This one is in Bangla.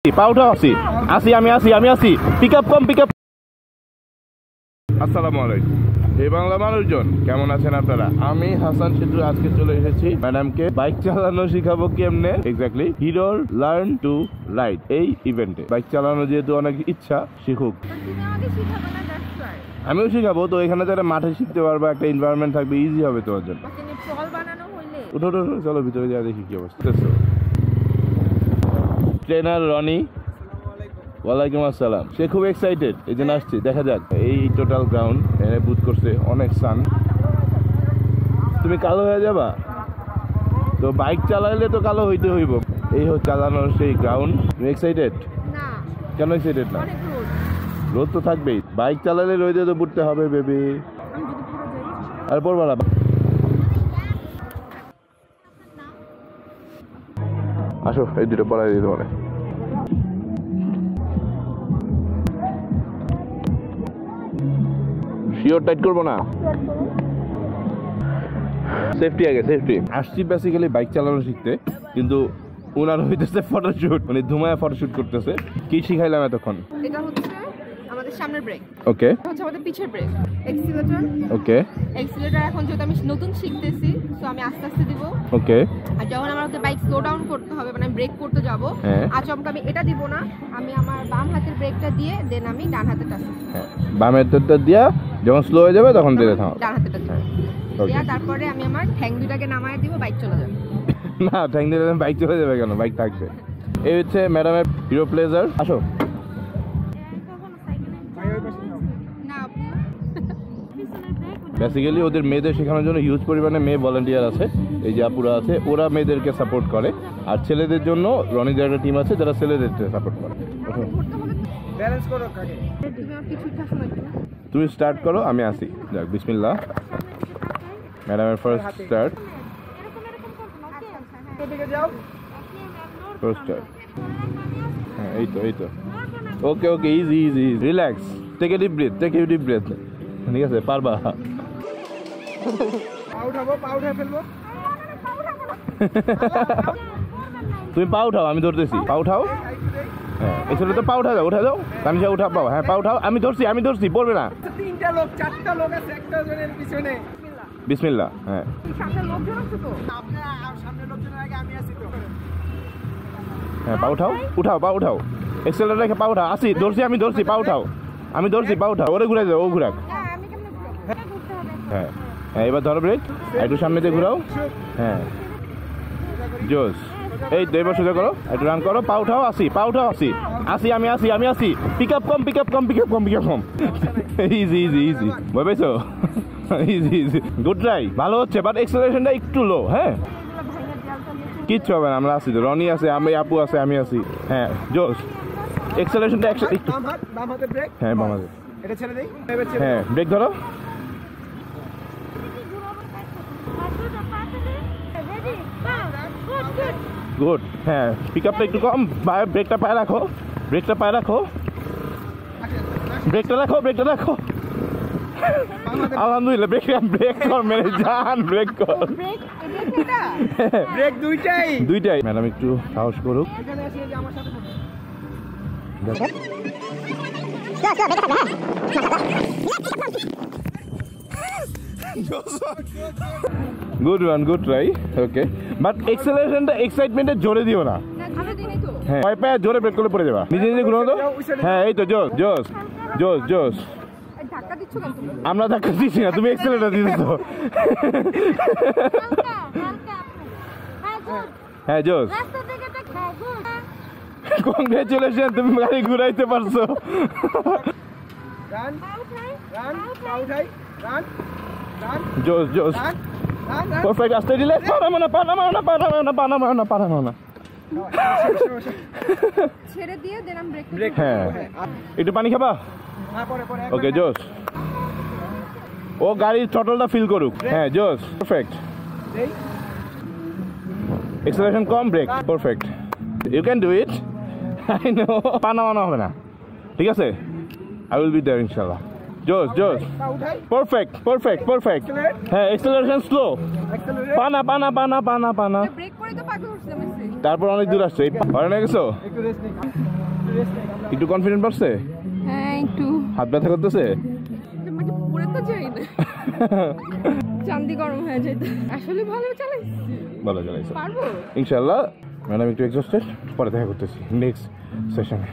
পাউঠাও আসি আমি আসি পিক আপ কম পিক আপ। আসসালামু আলাইকুম এই বাংলা মানুষজন, কেমন আছেন আপনারা? আমি হাসান সিদ্ধু আজকে চলে এসেছি ম্যাডামকে বাইক চালানো শিখাবো কেমনে, এক্স্যাক্টলি হিরোর লার্ন টু রাইড এই ইভেন্টে। বাইক চালানো যেহেতু অনেক ইচ্ছা, শিখুক। আমিও শিখাবো, তো এখানে যারা মাঠে শিখতে পারবে, একটা এনভায়রনমেন্ট থাকবে, ইজি হবে তোমার জন্য। উঠো চলো ভিতরে যা দেখি কি অবস্থা। ট্রেনার রনি, ওয়ালাইকুম আসসালাম। সে খুব এক্সাইটেড, এই জন্য আসছি। দেখা যাক এই টোটাল গ্রাউন্ড এনে বুট করছে, অনেক সান। তুমি কালো হয়ে যাবা তো, বাইক চালাইলে তো কালো হইতে হইব। এই হচ্ছে চালানোর সেই গ্রাউন্ড। তুমি এক্সাইটেড? কেন এক্সাইটেড না? রোদ তো থাকবেই, বাইক চালালে রোদে তো বুটতে হবে বেবি। আর পড়বা না, আসো এই দুটো পড়াই দিতে পারে। শিওর টাইট করবো না, সেফটি আগে, সেফটি। আসছি বেসিক্যালি বাইক চালানো শিখতে, কিন্তু ওনার হইতেছে ফটোশুট, মানে ধুমায় ফটোশুট করতেছে। কি শিখাইলাম এতক্ষণ? এটা হচ্ছে আমাদের সামনের ব্রেক, ওকে। হচ্ছে আমাদের পিছের ব্রেক, এক্সিলারেটর, ওকে। এক্সিলারেটর এখন যেহেতু আমি নতুন শিখতেছি, সো আমি আস্তে আস্তে দিব। ওকে। আর যখন আমার বাইক স্লো ডাউন করতে হবে, মানে ব্রেক করতে যাব, আচমকা আমি এটা দিব না, আমি আমার বাম হাতের ব্রেকটা দিয়ে দেন আমি ডান হাতেরটা বাম হাতেরটা দিয়া যখন স্লো হয়ে যাবে তখন দিলে থামো, ডান হাতেরটা দিব। দিয়া তারপরে আমি আমার ঠ্যাং দুটাকে নামায় দিব, বাইক চলে যাবে। না, ঠ্যাং দিলে বাইক চলে যাবে কেন? বাইক থাকবে। এই হচ্ছে ম্যাডামের হিরো প্লেজার। আসো। বেসিক্যালি ওদের মেয়েদের শেখানোর জন্য হিউজ পরিমাণে মেয়ে ভলান্টিয়ার আছে, এই যে আপুরা আছে, ওরা মেয়েদেরকে সাপোর্ট করে। আর ছেলেদের জন্য রনিদের একটা টিম আছে যারা ছেলেদেরকে সাপোর্ট করে। তুমি স্টার্ট করো, আমি আসি। যাক, বিসমিল্লাহ। ম্যাডামের ফার্স্ট স্টার্ট। হ্যাঁ, এই তো okay easy relax, take a deep breath, ঠিক আছে, পারবা। তুমি পা উঠাও, আমি ধরতেছি। পা উঠাও। হ্যাঁ, এসে তো পা উঠা যাও তানিশা, উঠা পাও। হ্যাঁ, পা উঠাও। আমি ধরছি, পড়বে না। চারটা লোক আছে একটা জনের পিছনে। বিসমিল্লাহ। হ্যাঁ, সামনে লোকজন আছে তো, সামনে লোকজনের আগে আমি আছি তো। হ্যাঁ, পা উঠাও। এক্সেলারেটর রেখে পা উঠাও। আমি ধরছি, পা উঠাও। পা উঠাও। ওরে ঘুরে যাও, ও ঘুরাক। হ্যাঁ, এবার ধরো ব্রেক, একটু সামনে দিয়ে ঘুরাও। হ্যাঁ, জোস। এই তো, এবার সোজা করো, একটু রান করো। পা উঠাও, আসি। আমি আসি। পিক আপ কম। ইজি ভয় পাইছো? ইজি গুড ট্রাই, ভালো হচ্ছে, বাট এক্সেলারেশনটা একটু লো। হ্যাঁ, কিচ্ছু হবে না, আমরা আছি তো। রনি আছে, আমি, আপু আছে, আমি আছি। হ্যাঁ, জোস। এক্সেলারেশনটা একটু। বাম হাতে ব্রেক। হ্যাঁ, বাম হাতে। এটা ছেড়ে দেই। হ্যাঁ, ব্রেক ধরো। গুড। হ্যাঁ, পিক আপটা একটু কম, ব্রেকটা পায়ে রাখো। ব্রেকটা রাখো। আলহামদুলিল্লাহ, ব্রেক কর মেরে জান, ব্রেক কর। ব্রেক দুইটাই। ম্যাডাম একটু সাহস করুক। এখানে আসি, এই যে আমার সাথে গুড ট্রাই। ওকে, বাট এক্সেলারেশনটা এক্সাইটমেন্টে জোরে দিও না। হ্যাঁ, ভয় পায় জোরে ব্রেক করলে পড়ে যাবা। নিজে ঘুরো তো। হ্যাঁ, এই তো, জোস। আমরা ধাক্কা দিচ্ছি না, তুমি এক্সেলারেটর দিতেছো। হ্যাঁ, জোস। কংগ্রেচুলেশন, তুমি গাড়ি ঘুরাইতে পারছো। জোস। পারফেক্ট। আস্তে দিলে পারামো না। ছেড়ে দিয়ে দিলাম ব্রেক। হ্যাঁ, একটু পানি খাবা? ওকে, জোস। ও গাড়ির থ্রটলটা ফিল করুক। হ্যাঁ, জোস, পারফেক্ট। এক্সেলারেশন কম, brake, perfect. You can do it. I know. পানামানো হবে না, ঠিক আছে? আই উইল বি দেয়ার ইনশাআল্লাহ। জোস জোস পা উঠাই পারফেক্ট পারফেক্ট পারফেক্ট হ্যাঁ এক্সেলারেশন স্লো অ্যাক্সেলারেট পানা পানা পানা পানা পানা ব্রেক করে তো পাকে উঠছিলাম এসে। তারপর অনেক দূর আসছে ঘরে নিয়ে গেছো একটু রেস্ট নেই একটু রেস্ট নেই আমরা একটু কনফিডেন্ট পারছে হ্যাঁ একটু হাত ব্যথা করতেছে মানে পড়ে তো যাই না চান্দি গরম হয়ে যেত আসলে ভালো চালাইছি ভালো চালাইছো পারবো ইনশাল্লাহ ম্যাডাম একটু এক্সস্টেড পরে দেখা করতেছি নেক্সট সেশনে